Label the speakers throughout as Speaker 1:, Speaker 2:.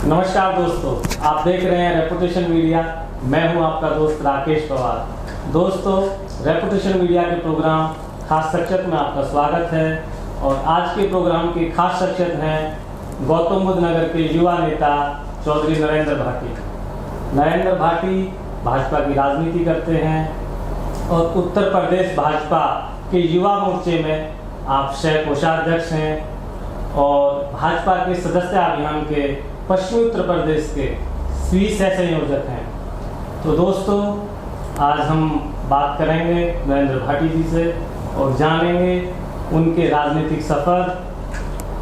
Speaker 1: नमस्कार दोस्तों, आप देख रहे हैं रेपुटेशन मीडिया। मैं हूं आपका दोस्त राकेश पवार। दोस्तों, रेपुटेशन मीडिया के प्रोग्राम खास शख्सियत में आपका स्वागत है। और आज के प्रोग्राम की खास शख्सियत हैं गौतम बुद्ध नगर के युवा नेता चौधरी नरेंद्र भाटी। नरेंद्र भाटी भाजपा की राजनीति करते हैं और उत्तर प्रदेश भाजपा के युवा मोर्चे में आप सह कोषाध्यक्ष हैं और भाजपा के सदस्य अभियान के पश्चिमी उत्तर प्रदेश के सह संयोजक हैं। तो दोस्तों, आज हम बात करेंगे नरेंद्र भाटी जी से और जानेंगे उनके राजनीतिक सफर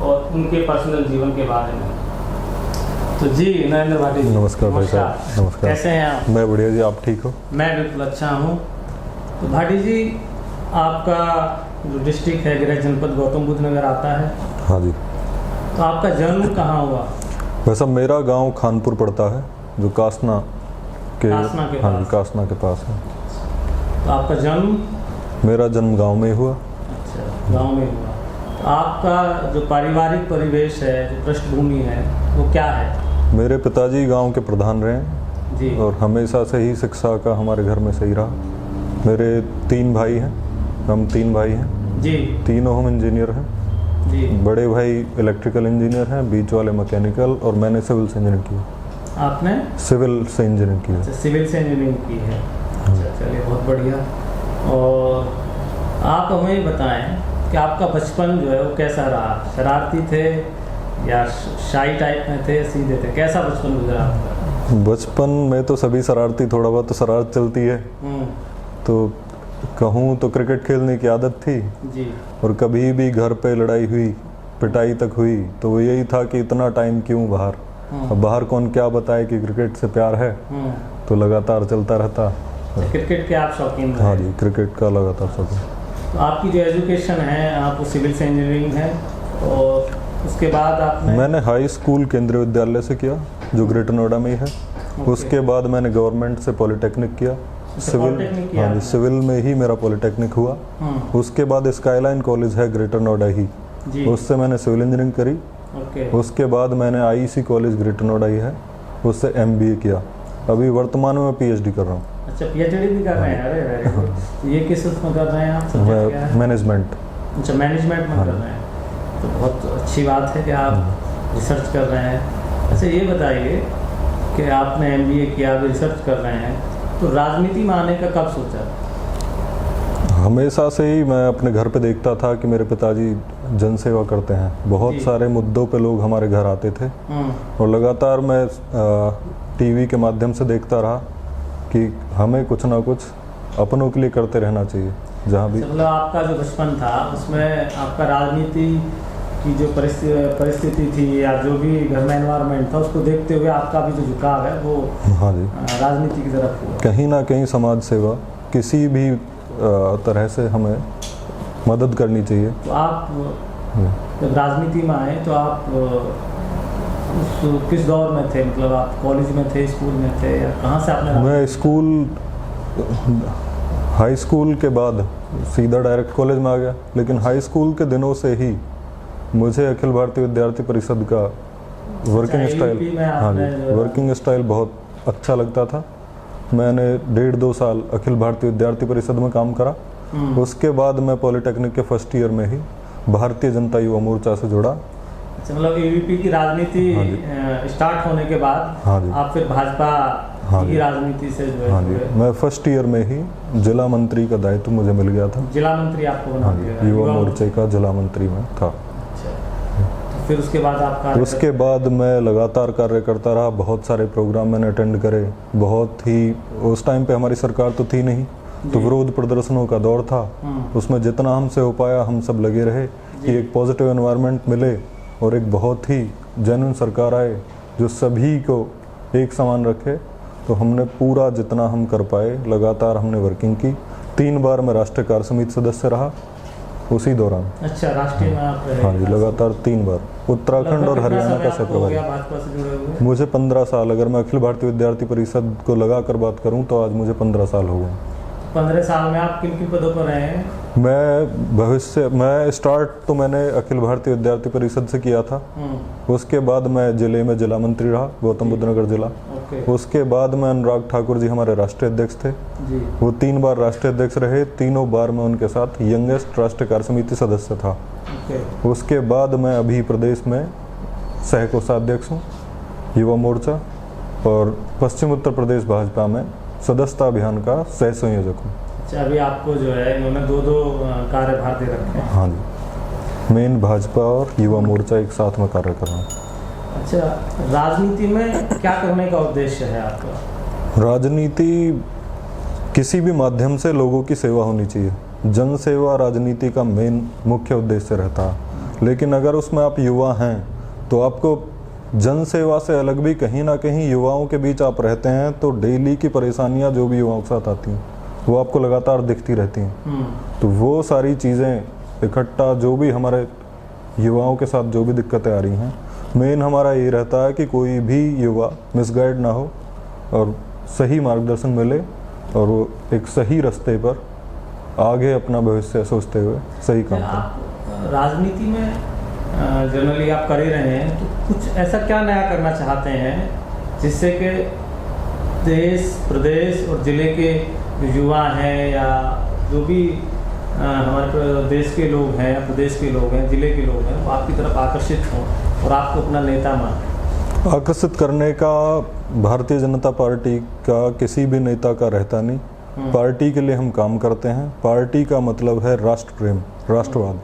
Speaker 1: और उनके पर्सनल जीवन के बारे में। तो जी नरेंद्र भाटी जी,
Speaker 2: नमस्कार भाई साहब। नमस्कार।
Speaker 1: कैसे हैं आप?
Speaker 2: मैं बढ़िया जी, आप ठीक हो?
Speaker 1: मैं बिल्कुल अच्छा हूँ। तो भाटी जी, आपका जो डिस्ट्रिक्ट है गृह जनपद गौतम बुद्ध नगर आता है।
Speaker 2: हाँ जी।
Speaker 1: तो आपका जन्म कहाँ हुआ?
Speaker 2: वैसा मेरा गांव खानपुर पड़ता है, जो कासना के कासना के पास है।
Speaker 1: तो आपका जन्म?
Speaker 2: मेरा जन्म गांव में ही हुआ।
Speaker 1: अच्छा, गांव में हुआ। तो आपका जो पारिवारिक परिवेश है, जो पृष्ठभूमि है, वो क्या है?
Speaker 2: मेरे पिताजी गांव के प्रधान रहे हैं
Speaker 1: जी।
Speaker 2: और हमेशा से ही शिक्षा का हमारे घर में सही रहा। मेरे 3 भाई हैं, हम 3 भाई हैं
Speaker 1: जी।
Speaker 2: तीनों हम इंजीनियर हैं
Speaker 1: जी।
Speaker 2: बड़े भाई इलेक्ट्रिकल इंजीनियर हैं, बीच वाले मैकेनिकल, और मैंने सिविल से इंजीनियरिंग की।
Speaker 1: आपने?
Speaker 2: सिविल से इंजीनियरिंग की है।
Speaker 1: अच्छा, सिविल से इंजीनियरिंग की है। अच्छा, चलिए बहुत बढ़िया। और आप हमें बताएं कि आपका बचपन जो है वो कैसा रहा? शरारती थे या शाई टाइप में थे, सीधे थे? कैसा बचपन गुजरा आपका?
Speaker 2: बचपन में तो सभी शरारती, थोड़ा बहुत तो शरारत चलती है। तो कहूँ तो क्रिकेट खेलने की आदत थी
Speaker 1: जी।
Speaker 2: और कभी भी घर पे लड़ाई हुई, पिटाई तक हुई, तो वो यही था कि इतना टाइम क्यों बाहर। अब बाहर कौन क्या बताए कि क्रिकेट से प्यार है, तो लगातार चलता रहता।
Speaker 1: क्रिकेट के आप शौकीन?
Speaker 2: हाँ जी, क्रिकेट का लगातार शौकीन।
Speaker 1: तो आपकी जो एजुकेशन है, आप सिविल से इंजीनियरिंग है और उसके बाद आपने?
Speaker 2: मैंने हाई स्कूल केंद्रीय विद्यालय से किया, जो ग्रेटर नोएडा में ही है। उसके बाद मैंने गवर्नमेंट से पॉलिटेक्निक किया। सिविल, हाँ जी, सिविल में ही मेरा पॉलिटेक्निक हुआ। उसके बाद स्काईलाइन कॉलेज है ग्रेटर नोएडा ही, उससे मैंने सिविल इंजीनियरिंग करी। उसके बाद मैंने आईसी कॉलेज ग्रेटर नोएडा ही है, उससे MBA किया। अभी वर्तमान में PhD कर रहा हूँ।
Speaker 1: अच्छा, PhD भी कर रहे हैं? अरे वेरी गुड। ये किस में कर रहे हैं आप?
Speaker 2: मैं मैनेजमेंट।
Speaker 1: अच्छा, मैनेजमेंट में कर रहे हैं, तो बहुत अच्छी बात है कि आप रिसर्च कर रहे हैं। अच्छा, ये बताइए कि आपने MBA किया, रिसर्च कर रहे हैं, तो राजनीति में आने का कब सोचा?
Speaker 2: हमेशा से ही मैं अपने घर पे देखता था कि मेरे पिताजी जनसेवा करते हैं। बहुत सारे मुद्दों पे लोग हमारे घर आते थे और लगातार मैं टीवी के माध्यम से देखता रहा कि हमें कुछ ना कुछ अपनों के लिए करते रहना चाहिए जहाँ भी।
Speaker 1: मतलब आपका जो बचपन था उसमें आपका राजनीति की जो परिस्थिति थी या जो भी घर में एनवायरनमेंट था, उसको देखते हुए आपका भी जो झुकाव है वो
Speaker 2: हाँ जी
Speaker 1: राजनीति की तरफ हुआ।
Speaker 2: कहीं ना कहीं समाज सेवा किसी भी तरह से हमें मदद करनी चाहिए।
Speaker 1: तो आप जब राजनीति में आए तो आप किस दौर में थे? मतलब आप कॉलेज में थे, स्कूल में थे, या कहाँ से आपने?
Speaker 2: मैं स्कूल, हाई स्कूल के बाद सीधा डायरेक्ट कॉलेज में आ गया, लेकिन हाई स्कूल के दिनों से ही मुझे अखिल भारतीय विद्यार्थी परिषद का वर्किंग स्टाइल, हाँ जी, वर्किंग स्टाइल बहुत अच्छा लगता था। मैंने 1.5-2 साल अखिल भारतीय विद्यार्थी परिषद में काम करा। उसके बाद मैं पॉलिटेक्निक के फर्स्ट ईयर में ही भारतीय जनता युवा मोर्चा से जुड़ा।
Speaker 1: अच्छा, मतलब AVP की राजनीति स्टार्ट होने के बाद आप फिर भाजपा की राजनीति से जो है?
Speaker 2: हाँ जी, मैं फर्स्ट ईयर में ही जिला मंत्री का दायित्व मुझे मिल गया था।
Speaker 1: जिला मंत्री आपको बना दिया?
Speaker 2: युवा मोर्चे का जिला मंत्री में था।
Speaker 1: फिर उसके बाद आपका?
Speaker 2: उसके बाद मैं लगातार कार्य करता रहा। बहुत सारे प्रोग्राम मैंने अटेंड करे। बहुत ही, उस टाइम पे हमारी सरकार तो थी नहीं, तो विरोध प्रदर्शनों का दौर था। उसमें जितना हमसे हो पाया हम सब लगे रहे कि एक पॉजिटिव एनवायरनमेंट मिले और एक बहुत ही जेन्युइन सरकार आए जो सभी को एक समान रखे। तो हमने पूरा जितना हम कर पाए लगातार हमने वर्किंग की। 3 बार मैं राष्ट्रीय कार्य समिति सदस्य रहा उसी दौरान।
Speaker 1: अच्छा, राष्ट्रीय में आप रहे?
Speaker 2: हाँ जी, लगातार 3 बार। उत्तराखंड और हरियाणा का सेक्रेटरी। मुझे 15 साल, अगर मैं अखिल भारतीय विद्यार्थी परिषद को लगा कर बात करूं तो आज मुझे 15 साल हो गए।
Speaker 1: 15 साल में आप किन किन पदों पर रहे हैं?
Speaker 2: मैं स्टार्ट तो मैंने अखिल भारतीय विद्यार्थी परिषद से किया था। उसके बाद मैं जिले में जिला मंत्री रहा, गौतम बुद्ध नगर जिला। उसके बाद मैं अनुराग ठाकुर जी हमारे राष्ट्रीय अध्यक्ष थे
Speaker 1: जी।
Speaker 2: वो 3 बार राष्ट्रीय अध्यक्ष रहे, तीनों बार मैं उनके साथ यंगेस्ट राष्ट्रीय कार्य समिति सदस्य था। उसके बाद मैं अभी प्रदेश में सह कोषाध्यक्ष हूँ युवा मोर्चा, और पश्चिम उत्तर प्रदेश भाजपा में सदस्यता अभियान का सह संयोजक हूँ।
Speaker 1: अच्छा, अभी आपको जो है इन्होंने दो कार्यभार दे रखे हैं।
Speaker 2: हाँ जी, मेन भाजपा और युवा मोर्चा एक साथ में कार्य कर रहा हूँ।
Speaker 1: अच्छा, राजनीति में क्या करने का उद्देश्य है आपका?
Speaker 2: राजनीति किसी भी माध्यम से लोगों की सेवा होनी चाहिए। जन सेवा राजनीति का मेन मुख्य उद्देश्य रहता है। लेकिन अगर उसमें आप युवा हैं तो आपको जन सेवा से अलग भी कहीं ना कहीं युवाओं के बीच आप रहते हैं तो डेली की परेशानियां जो भी युवाओं के साथ आती हैं वो आपको लगातार दिखती रहती हैं। तो वो सारी चीज़ें इकट्ठा जो भी हमारे युवाओं के साथ जो भी दिक्कतें आ रही हैं, मेन हमारा ये रहता है कि कोई भी युवा मिसगाइड ना हो और सही मार्गदर्शन मिले और वो एक सही रास्ते पर आगे अपना भविष्य सोचते हुए सही काम करें।
Speaker 1: राजनीति में जनरली आप कर ही रहे हैं, तो कुछ ऐसा क्या नया करना चाहते हैं जिससे कि देश, प्रदेश और ज़िले के युवा हैं या जो भी हमारे देश के लोग हैं या प्रदेश के लोग हैं, ज़िले के लोग हैं, वो आपकी तरफ आकर्षित हों और आपको अपना नेता माने?
Speaker 2: आकर्षित करने का भारतीय जनता पार्टी का किसी भी नेता का रहता नहीं। पार्टी के लिए हम काम करते हैं। पार्टी का मतलब है राष्ट्र प्रेम, राष्ट्रवाद।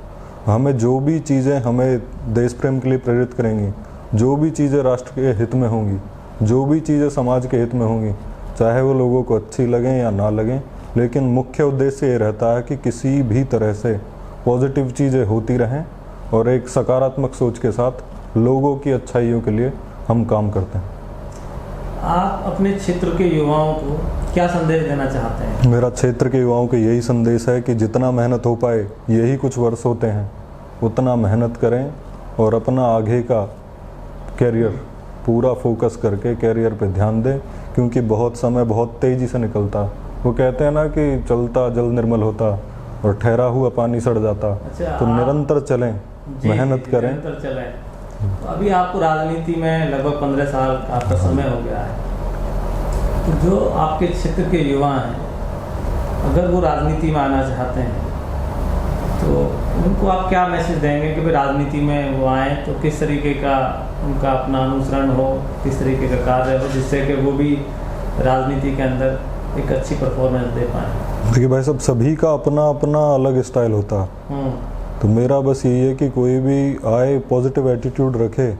Speaker 2: हमें जो भी चीज़ें हमें देश प्रेम के लिए प्रेरित करेंगी, जो भी चीज़ें राष्ट्र के हित में होंगी, जो भी चीज़ें समाज के हित में होंगी, चाहे वो लोगों को अच्छी लगें या ना लगें, लेकिन मुख्य उद्देश्य ये रहता है कि किसी भी तरह से पॉजिटिव चीज़ें होती रहें और एक सकारात्मक सोच के साथ लोगों की अच्छाइयों के लिए हम काम करते हैं।
Speaker 1: आप अपने क्षेत्र के युवाओं को क्या संदेश देना चाहते हैं?
Speaker 2: मेरा क्षेत्र के युवाओं को यही संदेश है कि जितना मेहनत हो पाए, यही कुछ वर्ष होते हैं, उतना मेहनत करें और अपना आगे का कैरियर पूरा फोकस करके कैरियर पे ध्यान दें, क्योंकि बहुत समय बहुत तेज़ी से निकलता। वो कहते हैं ना कि चलता जल निर्मल होता और ठहरा हुआ पानी सड़ जाता।
Speaker 1: अच्छा,
Speaker 2: तो निरंतर चलें, मेहनत करें।
Speaker 1: निरंतर चलें। तो अभी आपको राजनीति में लगभग 15 साल आपका समय हो गया है, तो जो आपके क्षेत्र के युवा हैं, अगर वो राजनीति में आना चाहते हैं तो उनको आप क्या मैसेज देंगे कि भाई राजनीति में वो आएँ तो किस तरीके का उनका अपना अनुसरण हो, किस तरीके का कार्य हो, जिससे कि वो भी राजनीति के अंदर एक अच्छी परफॉर्मेंस दे पाएँ?
Speaker 2: देखिए भाई साहब, सभी का अपना अपना अलग स्टाइल होता है। तो मेरा बस यही है कि कोई भी आए पॉजिटिव एटीट्यूड रखे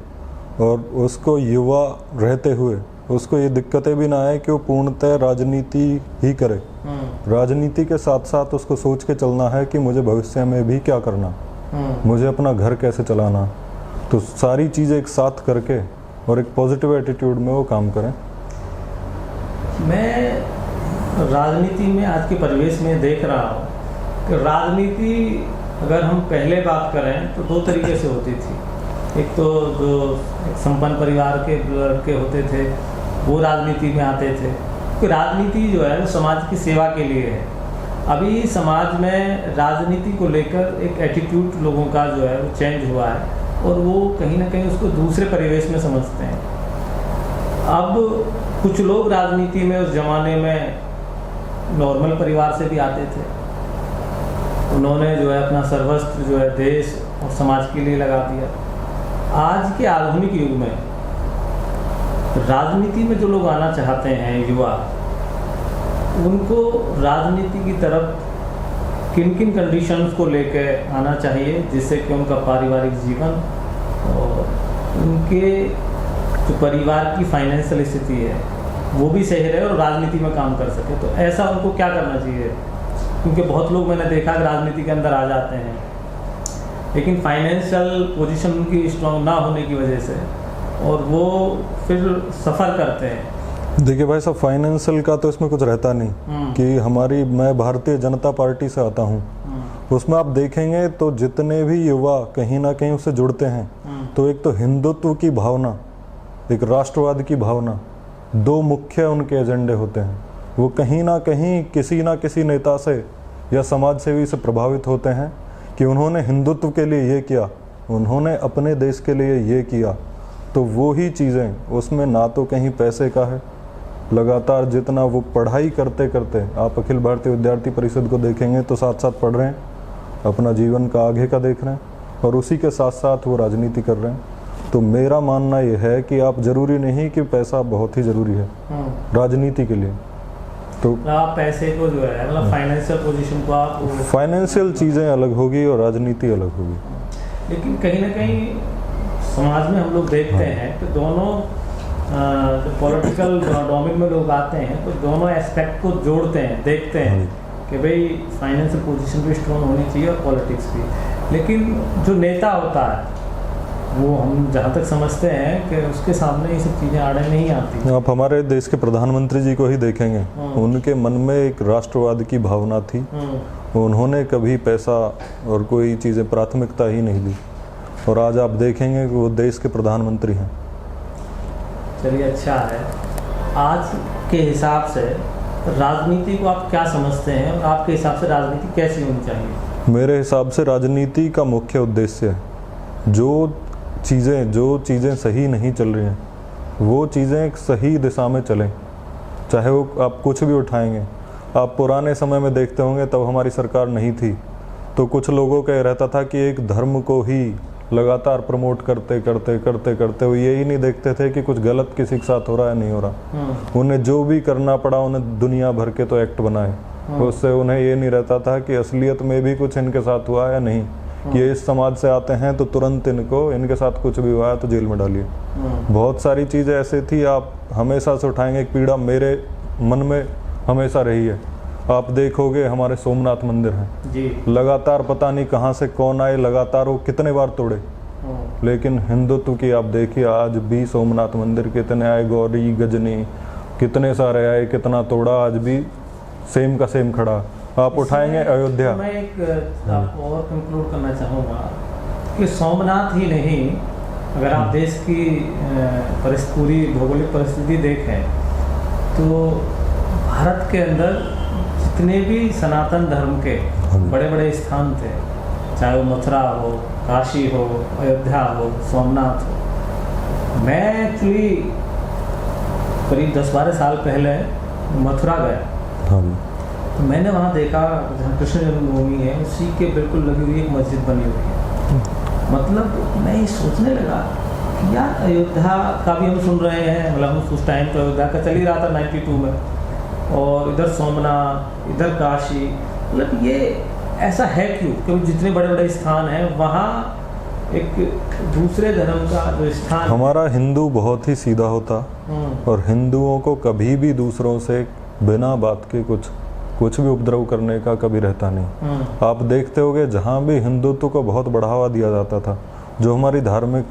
Speaker 2: और उसको युवा रहते हुए उसको ये दिक्कतें भी ना आए कि वो पूर्णतः राजनीति ही करे। राजनीति के साथ साथ उसको सोच के चलना है कि मुझे भविष्य में भी क्या करना, मुझे अपना घर कैसे चलाना। तो सारी चीज़ें एक साथ करके और एक पॉजिटिव एटीट्यूड में वो काम करें।
Speaker 1: मैं राजनीति में आज के परिवेश में देख रहा हूँ कि राजनीति अगर हम पहले बात करें तो 2 तरीके से होती थी। एक तो जो एक संपन्न परिवार के लड़के होते थे वो राजनीति में आते थे, कि राजनीति जो है वो समाज की सेवा के लिए है। अभी समाज में राजनीति को लेकर एक एटीट्यूड लोगों का जो है वो चेंज हुआ है और वो कहीं ना कहीं उसको दूसरे परिवेश में समझते हैं। अब कुछ लोग राजनीति में उस जमाने में नॉर्मल परिवार से भी आते थे, उन्होंने जो है अपना सर्वस्व जो है देश और समाज के लिए लगा दिया। आज के आधुनिक युग में राजनीति में जो लोग आना चाहते हैं युवा, उनको राजनीति की तरफ किन किन कंडीशंस को लेकर आना चाहिए जिससे कि उनका पारिवारिक जीवन और उनके जो परिवार की फाइनेंशियल स्थिति है वो भी सही रहे और राजनीति में काम कर सके? तो ऐसा उनको क्या करना चाहिए? क्योंकि बहुत लोग मैंने देखा कि राजनीति के अंदर आ जाते हैं लेकिन फाइनेंशियल पोजीशन उनकी स्ट्रांग ना होने की वजह से और वो फिर सफ़र करते हैं।
Speaker 2: देखिए भाई साहब, फाइनेंशियल का तो इसमें कुछ रहता नहीं कि मैं भारतीय जनता पार्टी से आता हूँ, उसमें आप देखेंगे तो जितने भी युवा कहीं ना कहीं उससे जुड़ते हैं तो एक तो हिंदुत्व की भावना, एक राष्ट्रवाद की भावना, 2 मुख्य उनके एजेंडे होते हैं। वो कहीं ना किसी नेता से या समाज सेवी से प्रभावित होते हैं कि उन्होंने हिंदुत्व के लिए ये किया, उन्होंने अपने देश के लिए ये किया, तो वो ही चीज़ें, उसमें ना तो कहीं पैसे का है, लगातार जितना वो पढ़ाई करते करते, आप अखिल भारतीय विद्यार्थी परिषद को देखेंगे तो साथ साथ पढ़ रहे हैं, अपना जीवन का आगे का देख रहे हैं, और उसी के साथ साथ वो राजनीति कर रहे हैं। तो मेरा मानना ये है कि आप ज़रूरी नहीं कि पैसा बहुत ही ज़रूरी है राजनीति के लिए। तो
Speaker 1: आप पैसे को जो है मतलब फाइनेंशियल पोजीशन को आप
Speaker 2: फाइनेंशियल चीज़ें अलग होगी और राजनीति अलग होगी।
Speaker 1: लेकिन कहीं ना कहीं समाज में हम लोग देखते हैं कि दोनों जो पॉलिटिकल डोमेन में लोग आते हैं तो दोनों एस्पेक्ट को जोड़ते हैं, देखते हैं कि भाई फाइनेंशियल पोजीशन भी स्ट्रॉन्ग होनी चाहिए और पॉलिटिक्स भी। लेकिन जो नेता होता है वो हम जहाँ तक समझते हैं कि उसके सामने ये सब चीज़ें आड़े नहीं आती।
Speaker 2: आप हमारे देश के प्रधानमंत्री जी को ही देखेंगे, उनके मन में एक राष्ट्रवाद की भावना थी, उन्होंने कभी पैसा और कोई चीज़ें प्राथमिकता ही नहीं दी, और आज आप देखेंगे कि वो देश के प्रधानमंत्री हैं।
Speaker 1: चलिए, अच्छा है। आज के हिसाब से राजनीति को आप क्या समझते हैं और आपके हिसाब से राजनीति कैसी होनी चाहिए?
Speaker 2: मेरे हिसाब से राजनीति का मुख्य उद्देश्य है जो चीज़ें सही नहीं चल रही हैं वो चीज़ें एक सही दिशा में चलें, चाहे वो आप कुछ भी उठाएंगे। आप पुराने समय में देखते होंगे तब हमारी सरकार नहीं थी तो कुछ लोगों का रहता था कि एक धर्म को ही लगातार प्रमोट करते वो यही नहीं देखते थे कि कुछ गलत किसी के साथ हो रहा है नहीं हो रहा। उन्हें जो भी करना पड़ा, उन्हें दुनिया भर के तो एक्ट बनाए, उससे उन्हें ये नहीं रहता था कि असलियत में भी कुछ इनके साथ हुआ या नहीं, कि ये इस समाज से आते हैं तो तुरंत इनके साथ कुछ भी हुआ है तो जेल में डालिए। बहुत सारी चीज़ें ऐसे थी, आप हमेशा से उठाएंगे। एक पीड़ा मेरे मन में हमेशा रही है, आप देखोगे हमारे सोमनाथ मंदिर हैं जी, लगातार पता नहीं कहाँ से कौन आए, लगातार वो कितने बार तोड़े, लेकिन हिंदुत्व की आप देखिए आज भी सोमनाथ मंदिर कितने आए, गौरी गजनी कितने सारे आए, कितना तोड़ा, आज भी सेम का सेम खड़ा। आप उठाएंगे अयोध्या।
Speaker 1: मैं एक आपको और कंक्लूड करना चाहूँगा कि सोमनाथ ही नहीं, अगर आप देश की पूरी भौगोलिक परिस्थिति देखें तो भारत के अंदर जितने भी सनातन धर्म के बड़े बड़े स्थान थे, चाहे वो मथुरा हो, काशी हो, अयोध्या हो, सोमनाथ हो। मैं एक्चुअली करीब 10-12 साल पहले मथुरा गया, तो मैंने वहाँ देखा जहाँ कृष्ण जन्मभूमि है उसी के बिल्कुल लगी हुई एक मस्जिद बनी हुई है। मतलब मैं ये सोचने लगा कि यार अयोध्या का भी हम सुन रहे हैं, मतलब उस टाइम तो अयोध्या का चल ही रहा था 92 में, और इधर सोमनाथ, इधर काशी, मतलब ये ऐसा है क्यों? क्योंकि जितने बड़े बड़े स्थान हैं वहाँ एक दूसरे धर्म का जो स्थान,
Speaker 2: हमारा हिंदू बहुत ही सीधा होता और हिंदुओं को कभी भी दूसरों से बिना बात के कुछ भी उपद्रव करने का कभी रहता नहीं। आप देखते होंगे जहाँ भी हिंदुत्व को बहुत बढ़ावा दिया जाता था, जो हमारी धार्मिक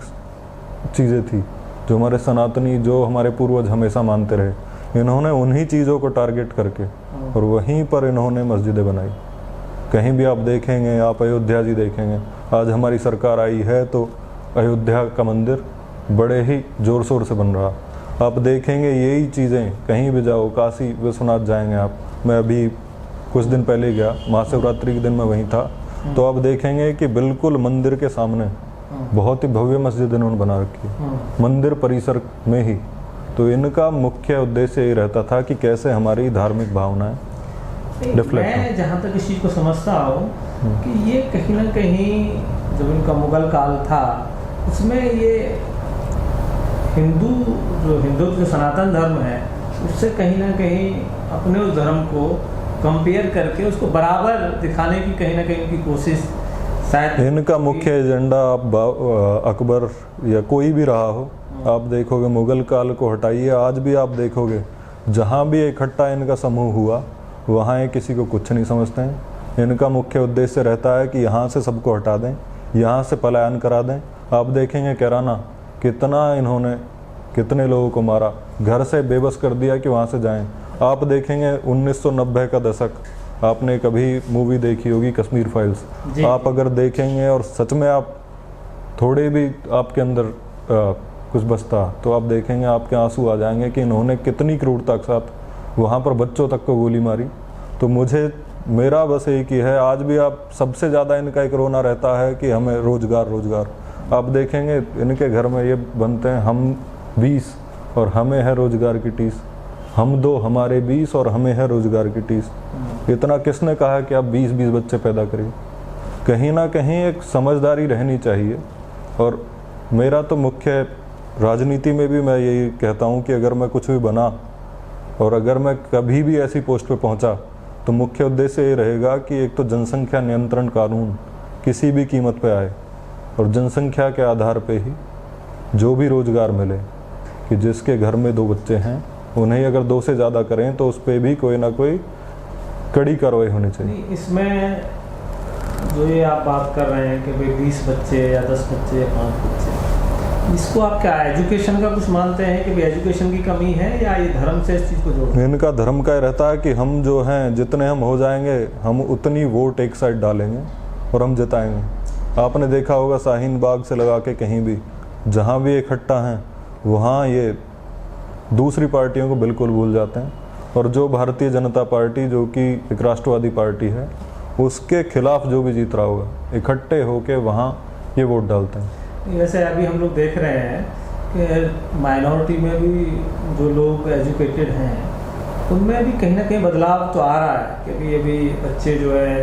Speaker 2: चीज़ें थी, जो हमारे सनातनी, जो हमारे पूर्वज हमेशा मानते रहे, इन्होंने उन्हीं चीज़ों को टारगेट करके और वहीं पर इन्होंने मस्जिदें बनाई। कहीं भी आप देखेंगे, आप अयोध्या जी देखेंगे, आज हमारी सरकार आई है तो अयोध्या का मंदिर बड़े ही ज़ोर शोर से बन रहा। आप देखेंगे यही चीज़ें कहीं भी जाओ, काशी विश्वनाथ जाएंगे आप, मैं अभी कुछ दिन पहले गया, महाशिवरात्रि के दिन मैं वहीं था, तो आप देखेंगे कि बिल्कुल मंदिर के सामने बहुत ही भव्य मस्जिद इन्होंने बना रखी है, मंदिर परिसर में ही। तो इनका मुख्य उद्देश्य ये रहता था कि कैसे हमारी धार्मिक भावनाएं डिफ्लेक्ट।
Speaker 1: मैं जहाँ तक इस चीज़ को समझता हूँ कि ये कहीं ना कहीं जब इनका मुगल काल था उसमें ये हिंदू सनातन धर्म है उससे कहीं ना कहीं अपने उस धर्म को कंपेयर करके उसको बराबर दिखाने की कहीं ना कहीं उनकी कोशिश शायद।
Speaker 2: इनका मुख्य एजेंडा आप अकबर या कोई भी रहा हो, आप देखोगे मुगल काल को हटाइए, आज भी आप देखोगे जहाँ भी इकट्ठा इनका समूह हुआ वहाँ ये किसी को कुछ नहीं समझते हैं। इनका मुख्य उद्देश्य रहता है कि यहाँ से सबको हटा दें, यहाँ से पलायन करा दें। आप देखेंगे कैराना कितने लोगों को मारा, घर से बेबस कर दिया कि वहाँ से जाएं। आप देखेंगे 1990 का दशक, आपने कभी मूवी देखी होगी कश्मीर फाइल्स, आप अगर देखेंगे और सच में आप थोड़े भी आपके अंदर कुछ बचता तो आप देखेंगे आपके आंसू आ जाएंगे कि इन्होंने कितनी क्रूरता के साथ वहाँ पर बच्चों तक को गोली मारी। तो मेरा बस एक ही है, आज भी आप सबसे ज़्यादा इनका एक रोना रहता है कि हमें रोज़गार रोज़गार। आप देखेंगे इनके घर में ये बनते हैं हम 20 और हमें है रोज़गार की टीस, हम 2 हमारे 20 और हमें है रोज़गार की टीस। इतना किसने कहा कि आप 20-20 बच्चे पैदा करिए? कहीं ना कहीं एक समझदारी रहनी चाहिए। और मेरा तो मुख्य राजनीति में भी मैं यही कहता हूँ कि अगर मैं कुछ भी बना और अगर मैं कभी भी ऐसी पोस्ट पे पहुँचा तो मुख्य उद्देश्य ये रहेगा कि एक तो जनसंख्या नियंत्रण कानून किसी भी कीमत पे आए और जनसंख्या के आधार पे ही जो भी रोज़गार मिले, कि जिसके घर में 2 बच्चे हैं उन्हें अगर 2 से ज़्यादा करें तो उस पर भी कोई ना कोई कड़ी कार्रवाई होनी चाहिए।
Speaker 1: इसमें जो ये आप बात कर रहे हैं कि भाई 20 बच्चे या 10 बच्चे या 5 बच्चे, इसको आप क्या एजुकेशन का कुछ मानते हैं कि भाई एजुकेशन की कमी है या ये धर्म से इस चीज़ को जोड़?
Speaker 2: इनका धर्म का रहता है कि हम जो हैं जितने हम हो जाएंगे हम उतनी वोट एक साइड डालेंगे और हम जिताएंगे। आपने देखा होगा शाहीन बाग से लगा के कहीं भी जहाँ भी इकट्ठा हैं वहाँ ये दूसरी पार्टियों को बिल्कुल भूल जाते हैं। और जो भारतीय जनता पार्टी जो कि एक राष्ट्रवादी पार्टी है उसके खिलाफ जो भी जीत रहा होगा इकट्ठे होके वहाँ ये वोट डालते हैं।
Speaker 1: वैसे अभी हम लोग देख रहे हैं कि माइनॉरिटी में भी जो लोग एजुकेटेड हैं उनमें भी कहीं ना कहीं बदलाव तो आ रहा है कि भाई अभी बच्चे जो है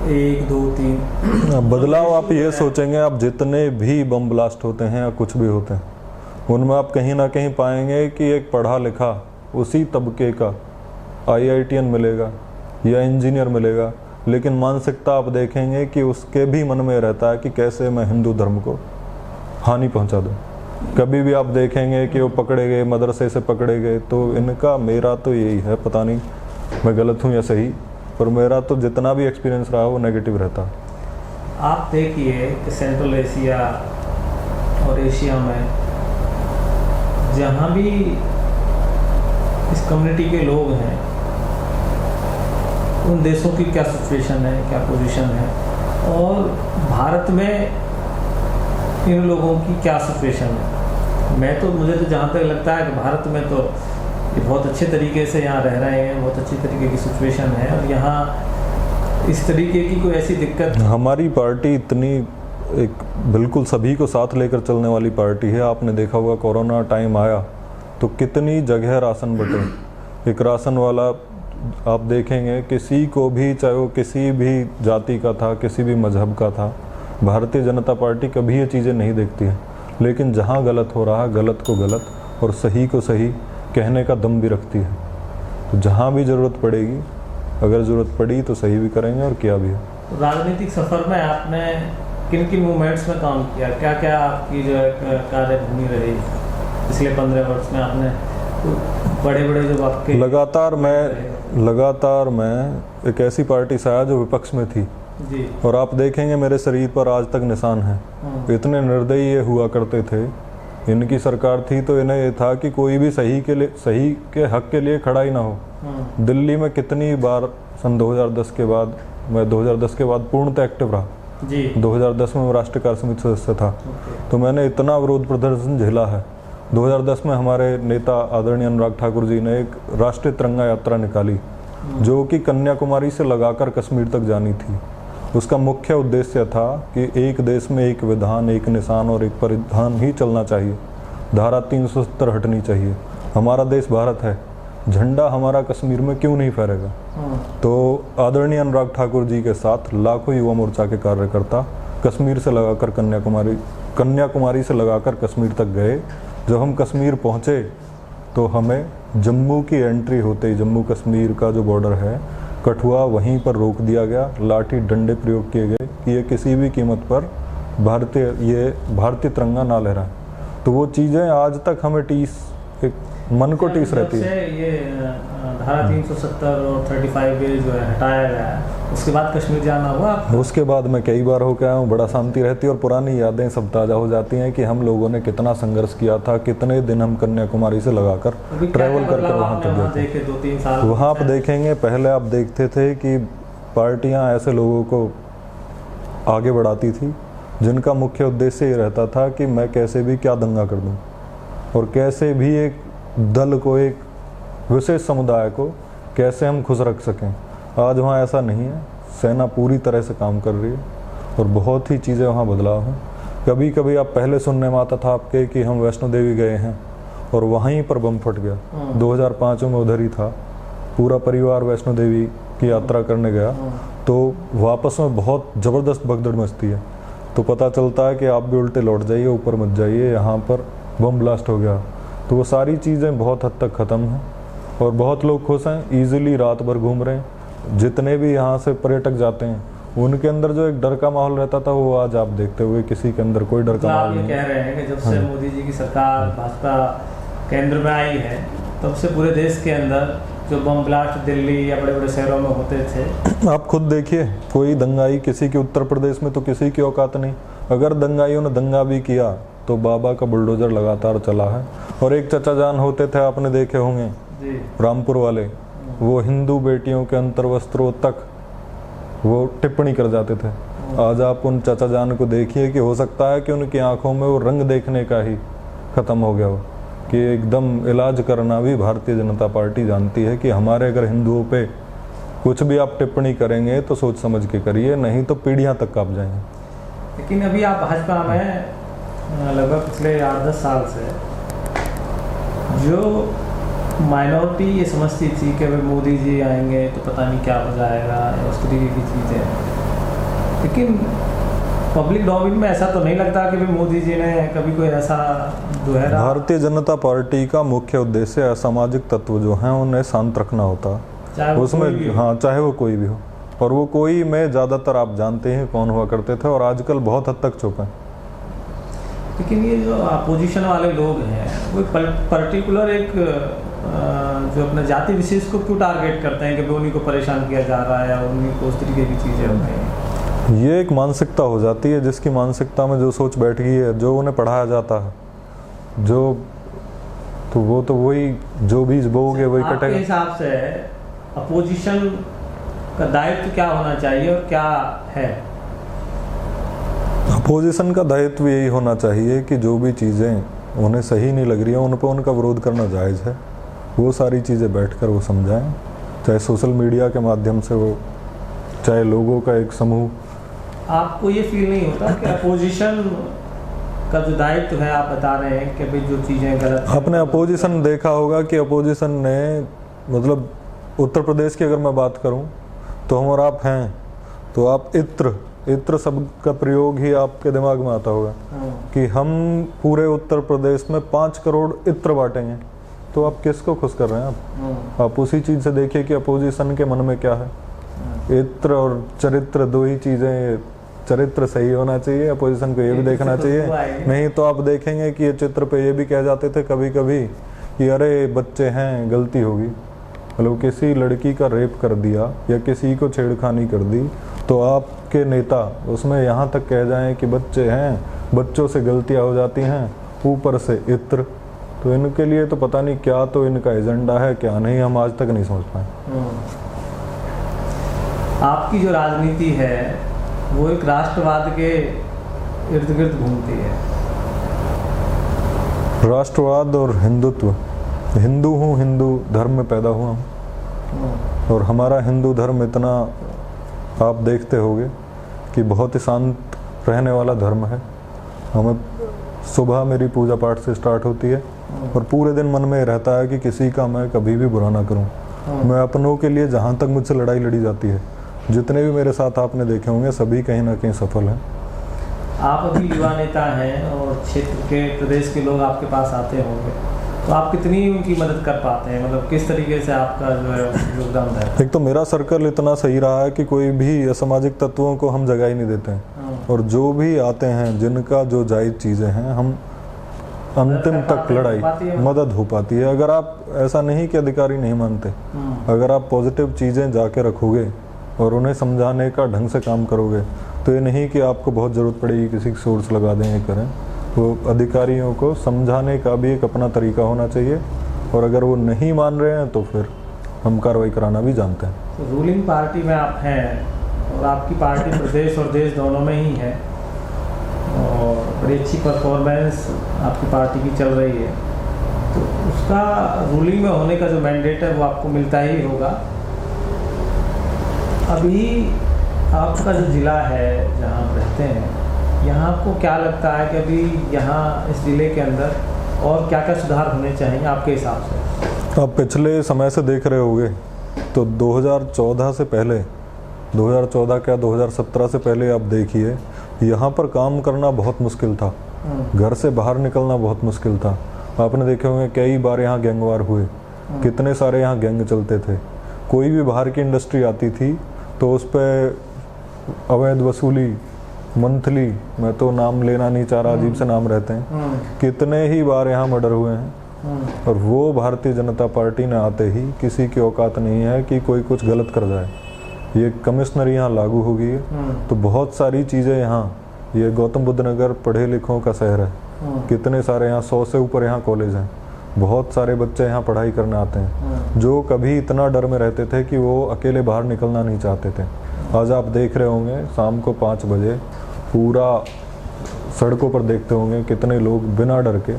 Speaker 1: 1, 2, 3
Speaker 2: बदलाव आप ये सोचेंगे, आप जितने भी बम ब्लास्ट होते हैं या कुछ भी होते हैं उनमें आप कहीं ना कहीं पाएंगे कि एक पढ़ा लिखा उसी तबके का IITN मिलेगा या इंजीनियर मिलेगा, लेकिन मानसिकता आप देखेंगे कि उसके भी मन में रहता है कि कैसे मैं हिंदू धर्म को हानि पहुंचा दूं। कभी भी आप देखेंगे कि वो पकड़े गए, मदरसे से पकड़े गए, तो इनका मेरा तो यही है, पता नहीं मैं गलत हूँ या सही, पर मेरा तो जितना भी एक्सपीरियंस रहा वो नेगेटिव रहता।
Speaker 1: आप देखिए कि सेंट्रल एशिया और एशिया में जहाँ भी इस कम्युनिटी के लोग हैं उन देशों की क्या सिचुएशन है, क्या पोजीशन है, और भारत में इन लोगों की क्या सिचुएशन है। मुझे तो जहाँ तक लगता है कि भारत में तो ये बहुत अच्छे तरीके से यहाँ रह रहे हैं, बहुत अच्छी तरीके की सिचुएशन है और यहाँ इस तरीके की कोई ऐसी दिक्कत।
Speaker 2: हमारी पार्टी इतनी एक बिल्कुल सभी को साथ लेकर चलने वाली पार्टी है। आपने देखा होगा कोरोना टाइम आया तो कितनी जगह राशन बटे। एक राशन वाला आप देखेंगे किसी को भी, चाहे वो किसी भी जाति का था, किसी भी मजहब का था, भारतीय जनता पार्टी कभी ये चीज़ें नहीं देखती है। लेकिन जहाँ गलत हो रहा है गलत को गलत और सही को सही कहने का दम भी रखती है। तो जहाँ भी ज़रूरत पड़ेगी, अगर ज़रूरत पड़ी तो सही भी करेंगे और किया भी है।
Speaker 1: राजनीतिक सफ़र में आपने किन किन मूवमेंट्स में काम किया, क्या क्या आपकी जो है कार्यभूमि रही पिछले 15 वर्ष में? आपने बड़े बड़े जो आपके
Speaker 2: लगातार मैं एक ऐसी पार्टी से आया जो विपक्ष में थी
Speaker 1: जी, और
Speaker 2: आप देखेंगे मेरे शरीर पर आज तक निशान है। इतने निर्दयी ये हुआ करते थे। इनकी सरकार थी तो इन्हें ये था कि कोई भी सही के हक के लिए खड़ा ही ना हो। दिल्ली में कितनी बार सन 2010 के बाद, मैं 2010 के बाद पूर्णतः एक्टिव रहा
Speaker 1: जी।
Speaker 2: 2010 में मैं राष्ट्रीय कार्य समिति सदस्य था, तो मैंने इतना विरोध प्रदर्शन झेला है। 2010 में हमारे नेता आदरणीय अनुराग ठाकुर जी ने एक राष्ट्रीय तिरंगा यात्रा निकाली जो कि कन्याकुमारी से लगाकर कश्मीर तक जानी थी। उसका मुख्य उद्देश्य था कि एक देश में एक विधान, एक निशान और एक परिधान ही चलना चाहिए। धारा 370 हटनी चाहिए। हमारा देश भारत है, झंडा हमारा कश्मीर में क्यों नहीं फहरेगा? तो आदरणीय अनुराग ठाकुर जी के साथ लाखों युवा मोर्चा के कार्यकर्ता कश्मीर से लगाकर कन्याकुमारी से लगाकर कश्मीर तक गए। जब हम कश्मीर पहुँचे तो हमें जम्मू की एंट्री होते ही, जम्मू कश्मीर का जो बॉर्डर है कठुआ, वहीं पर रोक दिया गया। लाठी डंडे प्रयोग किए गए कि ये किसी भी कीमत पर भारतीय तिरंगा ना लहराए। तो वो चीज़ें आज तक हमें एक मन को टीस रहती है।
Speaker 1: ये धारा 370 और 35A जो है हटाया गया है, उसके बाद कश्मीर जाना हुआ?
Speaker 2: उसके बाद मैं कई बार होकर आया हूँ, बड़ा शांति रहती है और पुरानी यादें सब ताज़ा हो जाती हैं कि हम लोगों ने कितना संघर्ष किया था, कितने दिन हम कन्याकुमारी से लगाकर ट्रैवल करके वहाँ तक गए।
Speaker 1: 2-3 साल
Speaker 2: वहाँ आप देखेंगे, पहले आप देखते थे कि पार्टियाँ ऐसे लोगों को आगे बढ़ाती थी जिनका मुख्य उद्देश्य ये रहता था कि मैं कैसे भी क्या दंगा कर दूँ और कैसे भी एक दल को एक विशेष समुदाय को कैसे हम खुश रख सकें। आज वहाँ ऐसा नहीं है, सेना पूरी तरह से काम कर रही है और बहुत ही चीज़ें वहाँ बदलाव हैं। कभी कभी आप पहले सुनने में आता था आपके कि हम वैष्णो देवी गए हैं और वहीं पर बम फट गया। 2005 में उधर ही था, पूरा परिवार वैष्णो देवी की यात्रा करने गया, तो वापस में बहुत ज़बरदस्त भगदड़ मचती है। तो पता चलता है कि आप भी उल्टे लौट जाइए, ऊपर मत जाइए, यहाँ पर बम ब्लास्ट हो गया। तो वो सारी चीज़ें बहुत हद तक ख़त्म हैं और बहुत लोग खुश हैं, ईजिली रात भर घूम रहे हैं। जितने भी यहाँ से पर्यटक जाते हैं उनके अंदर जो एक डर का माहौल रहता था वो आज आप देखते हुए किसी के अंदर कोई डर का माहौल नहीं।
Speaker 1: आप ये कह रहे हैं कि जब से मोदी जी की सरकार भाजपा केंद्र में आई है तब से पूरे देश के अंदर जो बम ब्लास्ट दिल्ली या बड़े बड़े शहरों में होते थे,
Speaker 2: आप खुद देखिए, कोई दंगाई किसी की उत्तर प्रदेश में तो किसी की औकात नहीं। अगर दंगाइयों ने दंगा भी किया तो बाबा का बुलडोजर लगातार चला है। और एक चचा जान होते थे, आपने देखे होंगे
Speaker 1: जी,
Speaker 2: रामपुर वाले, वो हिंदू बेटियों के अंतर वस्त्रों तक वो टिप्पणी कर जाते थे। आज आप उन चचा जान को देखिए कि हो सकता है कि उनकी आंखों में वो रंग देखने का ही ख़त्म हो गया हो, कि एकदम इलाज करना भी भारतीय जनता पार्टी जानती है कि हमारे अगर हिंदुओं पे कुछ भी आप टिप्पणी करेंगे तो सोच समझ के करिए, नहीं तो पीढ़ियाँ तक काँप जाएंगे।
Speaker 1: लेकिन अभी आप भाजपा में लगभग पिछले 8-10 साल से जो माइनॉरिटी ये समझती थी कि भाई मोदी जी आएंगे तो पता नहीं क्या हो जाएगा, उस तरीके की चीज़ें, लेकिन पब्लिक डोमेन में ऐसा तो नहीं लगता कि भाई मोदी जी ने कभी कोई ऐसा जो है।
Speaker 2: भारतीय जनता पार्टी का मुख्य उद्देश्य असामाजिक तत्व जो हैं उन्हें शांत रखना होता है, उसमें हाँ, चाहे वो कोई भी हो। और वो कोई में ज़्यादातर आप जानते हैं कौन हुआ करते थे और आजकल बहुत हद तक चुप हैं।
Speaker 1: लेकिन ये जो अपोजिशन वाले लोग हैं वो पर्टिकुलर एक जो अपने जाति विशेष को क्यों टारगेट करते हैं कि उन्हीं को परेशान किया जा रहा है या उन्हीं को उस तरीके की चीज़ें हो रही हैं।
Speaker 2: ये एक मानसिकता हो जाती है, जिसकी मानसिकता में जो सोच बैठ गई है, जो उन्हें पढ़ाया जाता है, जो तो वो तो वही जो बीज बोओगे वही कटेगा।
Speaker 1: आपके हिसाब से अपोजिशन का दायित्व क्या होना चाहिए और क्या है?
Speaker 2: अपोजिशन का दायित्व यही होना चाहिए कि जो भी चीज़ें उन्हें सही नहीं लग रही हैं उन पर उनका विरोध करना जायज़ है। वो सारी चीज़ें बैठकर वो समझाएं, चाहे सोशल मीडिया के माध्यम से हो, चाहे लोगों का एक समूह।
Speaker 1: आपको ये फील नहीं होता कि अपोजिशन का जो दायित्व है, आप बता रहे हैं कि भाई जो चीज़ें गलत,
Speaker 2: आपने अपोजिशन देखा होगा कि अपोजिशन ने, मतलब उत्तर प्रदेश की अगर मैं बात करूं तो हम और आप हैं, तो आप इत्र शब्द का प्रयोग ही आपके दिमाग में आता होगा कि हम पूरे उत्तर प्रदेश में 5 करोड़ इत्र बांटेंगे। तो आप किसको खुश कर रहे हैं? आप उसी चीज़ से देखिए कि अपोजिशन के मन में क्या है। इत्र और चरित्र दो ही चीज़ें, चरित्र सही होना चाहिए, अपोजिशन को ये भी देखना चाहिए। नहीं तो आप देखेंगे कि ये चित्र पे ये भी कह जाते थे कभी कभी कि अरे बच्चे हैं, गलती होगी। मतलब किसी लड़की का रेप कर दिया या किसी को छेड़खानी कर दी तो आपके नेता उसमें यहाँ तक कह जाएं कि बच्चे हैं, बच्चों से गलतियाँ हो जाती हैं, ऊपर से इत्र। तो इनके लिए तो पता नहीं क्या तो इनका एजेंडा है, क्या नहीं, हम आज तक नहीं समझ पाए।
Speaker 1: आपकी जो राजनीति है वो एक राष्ट्रवाद के इर्द गिर्द घूमती है।
Speaker 2: राष्ट्रवाद और हिंदुत्व, हिंदू हूँ, हिंदू धर्म में पैदा हुआ हूँ और हमारा हिंदू धर्म इतना आप देखते होंगे कि बहुत ही शांत रहने वाला धर्म है। हमें सुबह मेरी पूजा पाठ से स्टार्ट होती है और पूरे दिन मन में रहता है कि किसी का मैं कभी भी बुरा ना करूं। मैं अपनों के लिए जहां तक मुझसे लड़ाई लड़ी जाती है, जितने भी मेरे साथ आपने देखे होंगे सभी कहीं ना कहीं सफल हैं। आप
Speaker 1: अभी युवा नेता हैं और क्षेत्र के प्रदेश के लोग आपके पास आते होंगे, तो आप कितनी उनकी मदद कर पाते हैं? मतलब किस तरीके से आपका जो है योगदान है?
Speaker 2: एक तो मेरा सर्कल इतना सही रहा है कि कोई भी असामाजिक तत्वों को हम जगह ही नहीं देते हैं और जो भी आते हैं जिनका जो जायज़ चीज़ें हैं हम अंतिम तक लड़ाई मदद हो पाती है। अगर आप ऐसा नहीं कि अधिकारी नहीं मानते, अगर आप पॉजिटिव चीज़ें जाके रखोगे और उन्हें समझाने का ढंग से काम करोगे तो ये नहीं कि आपको बहुत ज़रूरत पड़ेगी किसी की सोर्स लगा दें ये करें। वो अधिकारियों को समझाने का भी एक अपना तरीका होना चाहिए और अगर वो नहीं मान रहे हैं तो फिर हम कार्रवाई कराना भी जानते हैं।
Speaker 1: तो रूलिंग पार्टी में आप हैं और आपकी पार्टी प्रदेश और देश दोनों में ही है और बड़ी अच्छी परफॉर्मेंस आपकी पार्टी की चल रही है, तो उसका रूलिंग में होने का जो मैंडेट है वो आपको मिलता ही होगा। अभी आपका जो ज़िला है जहाँ आप रहते हैं, यहाँ आपको क्या लगता है कि अभी यहाँ इस ज़िले के अंदर और क्या क्या सुधार होने चाहिए आपके हिसाब से?
Speaker 2: आप पिछले समय से देख रहे होंगे तो 2014 से पहले, 2014 क्या 2017 से पहले आप देखिए, यहाँ पर काम करना बहुत मुश्किल था, घर से बाहर निकलना बहुत मुश्किल था। आपने देखे होंगे कई बार यहाँ गैंगवार हुए, कितने सारे यहाँ गैंग चलते थे। कोई भी बाहर की इंडस्ट्री आती थी तो उस पर अवैध वसूली, मंथली, मैं तो नाम लेना नहीं चाह रहा, अजीब से नाम रहते हैं, कितने ही बार यहाँ मर्डर हुए हैं। और वो भारतीय जनता पार्टी ने आते ही किसी की औकात नहीं है कि कोई कुछ गलत कर जाए। ये कमिश्नर यहाँ लागू हो गई है तो बहुत सारी चीज़ें यहाँ, ये गौतम बुद्ध नगर पढ़े लिखों का शहर है, कितने सारे यहाँ 100 से ऊपर यहाँ कॉलेज हैं, बहुत सारे बच्चे यहाँ पढ़ाई करने आते हैं जो कभी इतना डर में रहते थे कि वो अकेले बाहर निकलना नहीं चाहते थे। आज आप देख रहे होंगे शाम को 5 बजे पूरा सड़कों पर देखते होंगे कितने लोग बिना डर के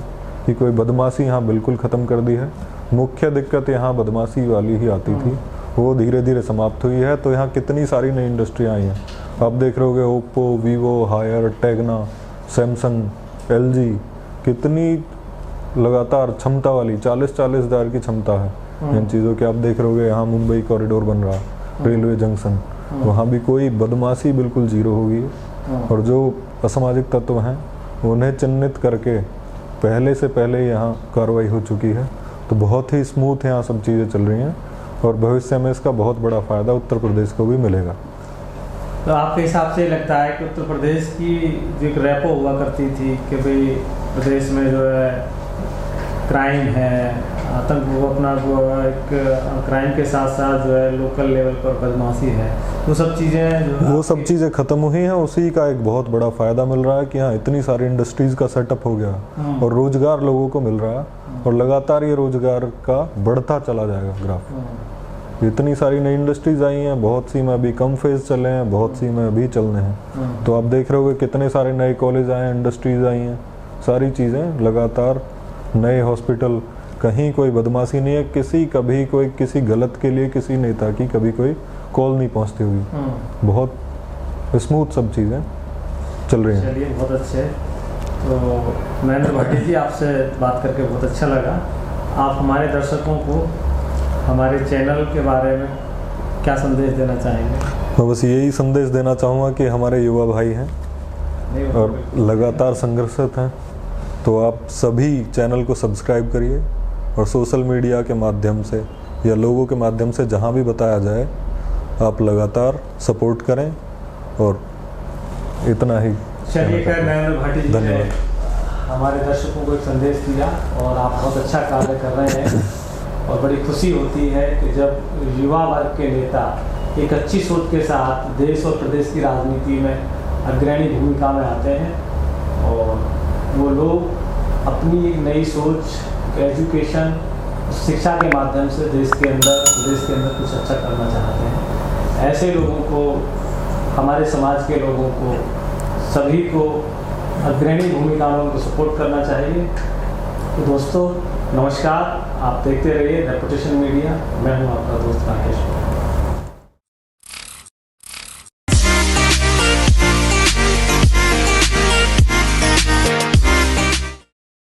Speaker 2: कि कोई बदमाशी यहाँ बिल्कुल ख़त्म कर दी है। मुख्य दिक्कत यहाँ बदमाशी वाली ही आती थी, वो धीरे धीरे समाप्त हुई है। तो यहाँ कितनी सारी नई इंडस्ट्रियाँ आई हैं, आप देख रहे होगे ओप्पो, वीवो, हायर, टेगना, सैमसंग, LG, कितनी लगातार क्षमता वाली 40-40 हज़ार की क्षमता है इन चीज़ों की। आप देख रहे होगे यहाँ मुंबई कॉरिडोर बन रहा, रेलवे जंक्शन, वहाँ भी कोई बदमाशी बिल्कुल जीरो होगी। और जो असामाजिक तत्व हैं उन्हें चिन्हित करके पहले से पहले यहाँ कार्रवाई हो चुकी है। तो बहुत ही स्मूथ यहाँ सब चीज़ें चल रही हैं और भविष्य में इसका बहुत बड़ा फ़ायदा उत्तर प्रदेश को भी मिलेगा।
Speaker 1: तो आपके हिसाब से लगता है कि उत्तर प्रदेश की जो एक रैपो हुआ करती थी कि भाई प्रदेश में जो है क्राइम है, आतंक, वो अपना वो एक क्राइम के साथ साथ जो है लोकल लेवल पर बदमाशी है, वो सब चीज़ें जो
Speaker 2: वो सब चीज़ें ख़त्म हुई हैं, उसी का एक बहुत बड़ा फ़ायदा मिल रहा है कि यहाँ इतनी सारी इंडस्ट्रीज़ का सेटअप हो गया और रोज़गार लोगों को मिल रहा है और लगातार ये रोज़गार का बढ़ता चला जाएगा ग्राफ। इतनी सारी नई इंडस्ट्रीज़ आई हैं, बहुत सी में अभी कम फेज़ चले हैं, बहुत सी में अभी चलने हैं। तो आप देख रहे होगे कितने सारे नए कॉलेज आए हैं, इंडस्ट्रीज़ आई हैं, सारी चीज़ें लगातार, नए हॉस्पिटल, कहीं कोई बदमाशी नहीं है, किसी कभी कोई किसी गलत के लिए किसी नेता की कभी कोई कॉल नहीं पहुंचती हुई, बहुत स्मूथ सब चीज़ें चल रही हैं।
Speaker 1: चलिए, बहुत अच्छे। तो महेंद्र भाटी जी, आपसे बात करके बहुत अच्छा लगा। आप हमारे दर्शकों को हमारे चैनल के बारे में क्या संदेश देना चाहेंगे?
Speaker 2: मैं बस यही संदेश देना चाहूँगा कि हमारे युवा भाई हैं और लगातार संघर्षरत हैं, तो आप सभी चैनल को सब्सक्राइब करिए और सोशल मीडिया के माध्यम से या लोगों के माध्यम से जहाँ भी बताया जाए आप लगातार सपोर्ट करें। और इतना ही।
Speaker 1: चलिए, खैर महेंद्र भाटी जी ने हमारे दर्शकों को एक संदेश दिया और आप बहुत अच्छा कार्य कर रहे हैं और बड़ी खुशी होती है कि जब युवा वर्ग के नेता एक अच्छी सोच के साथ देश और प्रदेश की राजनीति में अग्रणी भूमिका में आते हैं और वो लोग अपनी एक नई सोच, एजुकेशन, शिक्षा के माध्यम से देश के अंदर, प्रदेश के अंदर कुछ अच्छा करना चाहते हैं। ऐसे लोगों को, हमारे समाज के लोगों को, सभी को अग्रणी भूमिका में उनको सपोर्ट करना चाहिए। तो दोस्तों नमस्कार, आप देखते रहिए रेपुटेशन मीडिया। मैं हूँ आपका दोस्त राकेश।